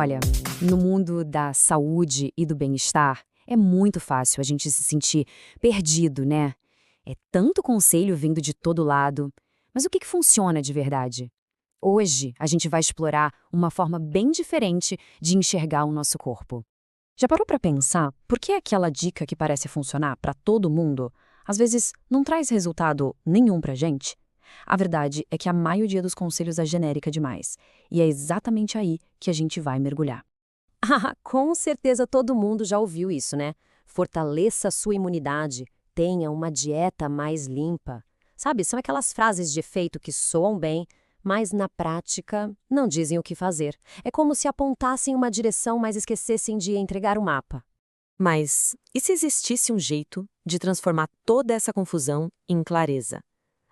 Olha, no mundo da saúde e do bem-estar, é muito fácil a gente se sentir perdido, né? É tanto conselho vindo de todo lado. Mas o que funciona de verdade? Hoje, a gente vai explorar uma forma bem diferente de enxergar o nosso corpo. Já parou para pensar por que aquela dica que parece funcionar para todo mundo, às vezes não traz resultado nenhum para gente? A verdade é que a maioria dos conselhos é genérica demais, e é exatamente aí que a gente vai mergulhar. Ah, com certeza todo mundo já ouviu isso, né? Fortaleça a sua imunidade, tenha uma dieta mais limpa. Sabe, são aquelas frases de efeito que soam bem, mas na prática não dizem o que fazer. É como se apontassem uma direção, mas esquecessem de entregar o mapa. Mas e se existisse um jeito de transformar toda essa confusão em clareza?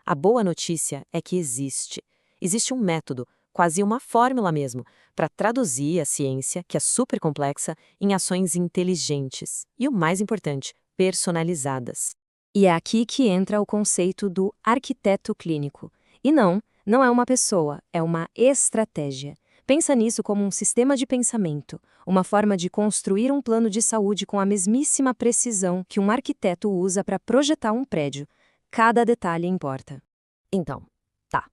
A boa notícia é que existe. Existe um método, quase uma fórmula mesmo, para traduzir a ciência, que é super complexa, em ações inteligentes e, o mais importante, personalizadas. E é aqui que entra o conceito do arquiteto clínico. E não é uma pessoa, é uma estratégia. Pensa nisso como um sistema de pensamento, uma forma de construir um plano de saúde com a mesmíssima precisão que um arquiteto usa para projetar um prédio. Cada detalhe importa. Então, tá.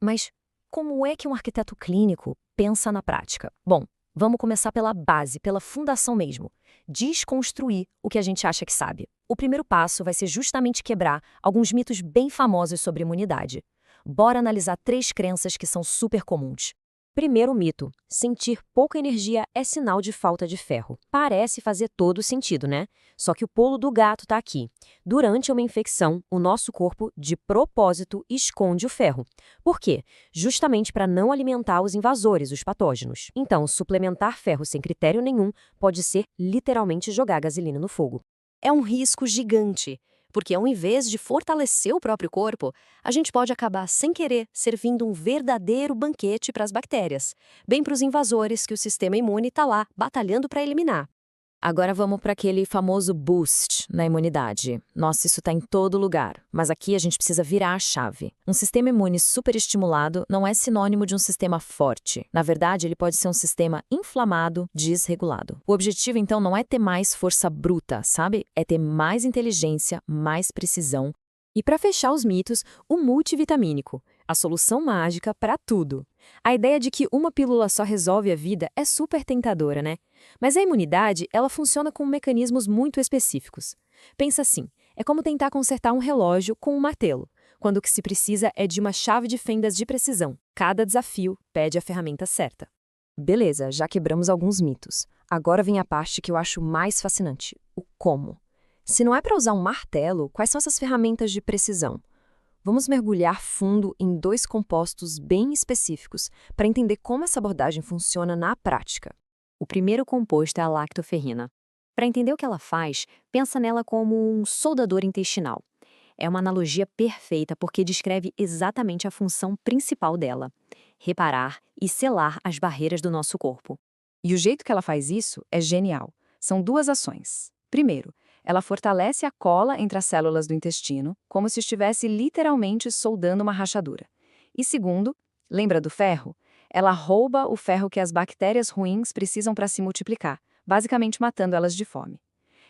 Mas como é que um arquiteto clínico pensa na prática? Bom, vamos começar pela base, pela fundação mesmo. Desconstruir o que a gente acha que sabe. O primeiro passo vai ser justamente quebrar alguns mitos bem famosos sobre imunidade. Bora analisar 3 crenças que são super comuns. Primeiro mito: sentir pouca energia é sinal de falta de ferro. Parece fazer todo sentido, né? Só que o pulo do gato tá aqui. Durante uma infecção, o nosso corpo, de propósito, esconde o ferro. Por quê? Justamente para não alimentar os invasores, os patógenos. Então, suplementar ferro sem critério nenhum pode ser literalmente jogar gasolina no fogo. É um risco gigante, porque ao invés de fortalecer o próprio corpo, a gente pode acabar sem querer servindo um verdadeiro banquete para as bactérias, bem para os invasores que o sistema imune está lá batalhando para eliminar. Agora vamos para aquele famoso boost na imunidade. Nossa, isso está em todo lugar, mas aqui a gente precisa virar a chave. Um sistema imune superestimulado não é sinônimo de um sistema forte. Na verdade, ele pode ser um sistema inflamado, desregulado. O objetivo, então, não é ter mais força bruta, sabe? É ter mais inteligência, mais precisão. E para fechar os mitos, o multivitamínico, a solução mágica para tudo. A ideia de que uma pílula só resolve a vida é super tentadora, né? Mas a imunidade, ela funciona com mecanismos muito específicos. Pensa assim, é como tentar consertar um relógio com um martelo, quando o que se precisa é de uma chave de fendas de precisão. Cada desafio pede a ferramenta certa. Beleza, já quebramos alguns mitos. Agora vem a parte que eu acho mais fascinante, o como. Se não é para usar um martelo, quais são essas ferramentas de precisão? Vamos mergulhar fundo em 2 compostos bem específicos para entender como essa abordagem funciona na prática. O primeiro composto é a lactoferrina. Para entender o que ela faz, pensa nela como um soldador intestinal. É uma analogia perfeita porque descreve exatamente a função principal dela: reparar e selar as barreiras do nosso corpo. E o jeito que ela faz isso é genial. São 2 ações. Primeiro, ela fortalece a cola entre as células do intestino, como se estivesse literalmente soldando uma rachadura. E segundo, lembra do ferro? Ela rouba o ferro que as bactérias ruins precisam para se multiplicar, basicamente matando elas de fome.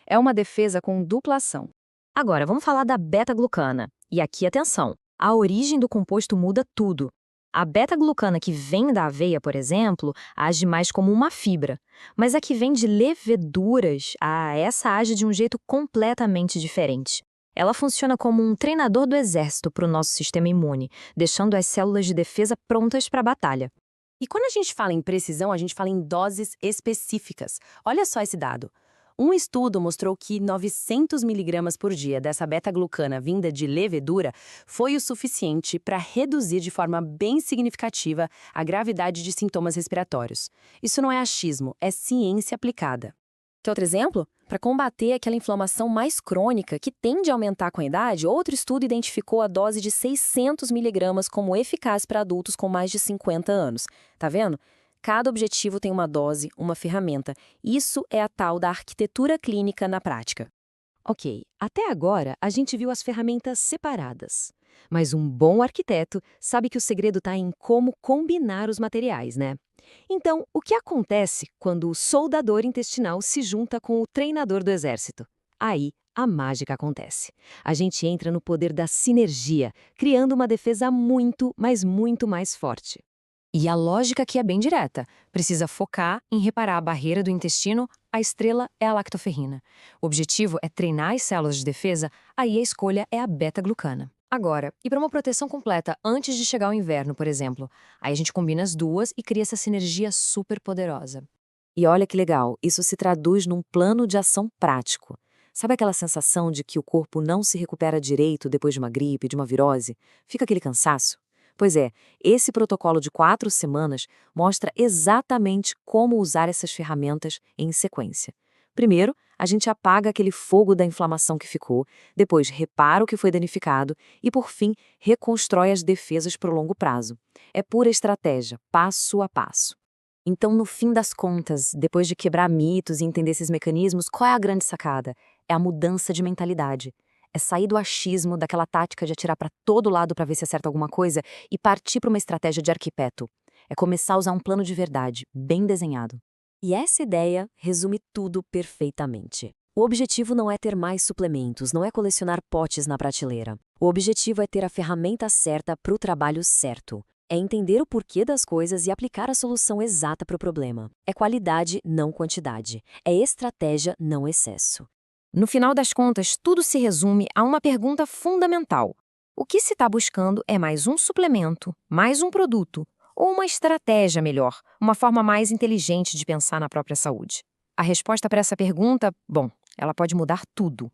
É uma defesa com dupla ação. Agora, vamos falar da beta-glucana. E aqui, atenção, a origem do composto muda tudo. A beta-glucana que vem da aveia, por exemplo, age mais como uma fibra. Mas a que vem de leveduras, essa age de um jeito completamente diferente. Ela funciona como um treinador do exército para o nosso sistema imune, deixando as células de defesa prontas para a batalha. E quando a gente fala em precisão, a gente fala em doses específicas. Olha só esse dado. Um estudo mostrou que 900 miligramas por dia dessa beta-glucana vinda de levedura foi o suficiente para reduzir de forma bem significativa a gravidade de sintomas respiratórios. Isso não é achismo, é ciência aplicada. Quer outro exemplo? Para combater aquela inflamação mais crônica que tende a aumentar com a idade, outro estudo identificou a dose de 600 miligramas como eficaz para adultos com mais de 50 anos. Tá vendo? Cada objetivo tem uma dose, uma ferramenta. Isso é a tal da arquitetura clínica na prática. Ok, até agora a gente viu as ferramentas separadas. Mas um bom arquiteto sabe que o segredo está em como combinar os materiais, né? Então, o que acontece quando o soldador intestinal se junta com o treinador do exército? Aí, a mágica acontece. A gente entra no poder da sinergia, criando uma defesa muito, mas muito mais forte. E a lógica aqui é bem direta. Precisa focar em reparar a barreira do intestino, a estrela é a lactoferrina. O objetivo é treinar as células de defesa, aí a escolha é a beta-glucana. Agora, e para uma proteção completa antes de chegar ao inverno, por exemplo? Aí a gente combina as duas e cria essa sinergia super poderosa. E olha que legal, isso se traduz num plano de ação prático. Sabe aquela sensação de que o corpo não se recupera direito depois de uma gripe, de uma virose? Fica aquele cansaço? Pois é, esse protocolo de 4 semanas mostra exatamente como usar essas ferramentas em sequência. Primeiro, a gente apaga aquele fogo da inflamação que ficou, depois repara o que foi danificado e, por fim, reconstrói as defesas para o longo prazo. É pura estratégia, passo a passo. Então, no fim das contas, depois de quebrar mitos e entender esses mecanismos, qual é a grande sacada? É a mudança de mentalidade. É sair do achismo, daquela tática de atirar para todo lado para ver se acerta alguma coisa e partir para uma estratégia de arquiteto. É começar a usar um plano de verdade, bem desenhado. E essa ideia resume tudo perfeitamente. O objetivo não é ter mais suplementos, não é colecionar potes na prateleira. O objetivo é ter a ferramenta certa para o trabalho certo. É entender o porquê das coisas e aplicar a solução exata para o problema. É qualidade, não quantidade. É estratégia, não excesso. No final das contas, tudo se resume a uma pergunta fundamental. O que se está buscando é mais um suplemento, mais um produto, ou uma estratégia melhor, uma forma mais inteligente de pensar na própria saúde? A resposta para essa pergunta, bom, ela pode mudar tudo.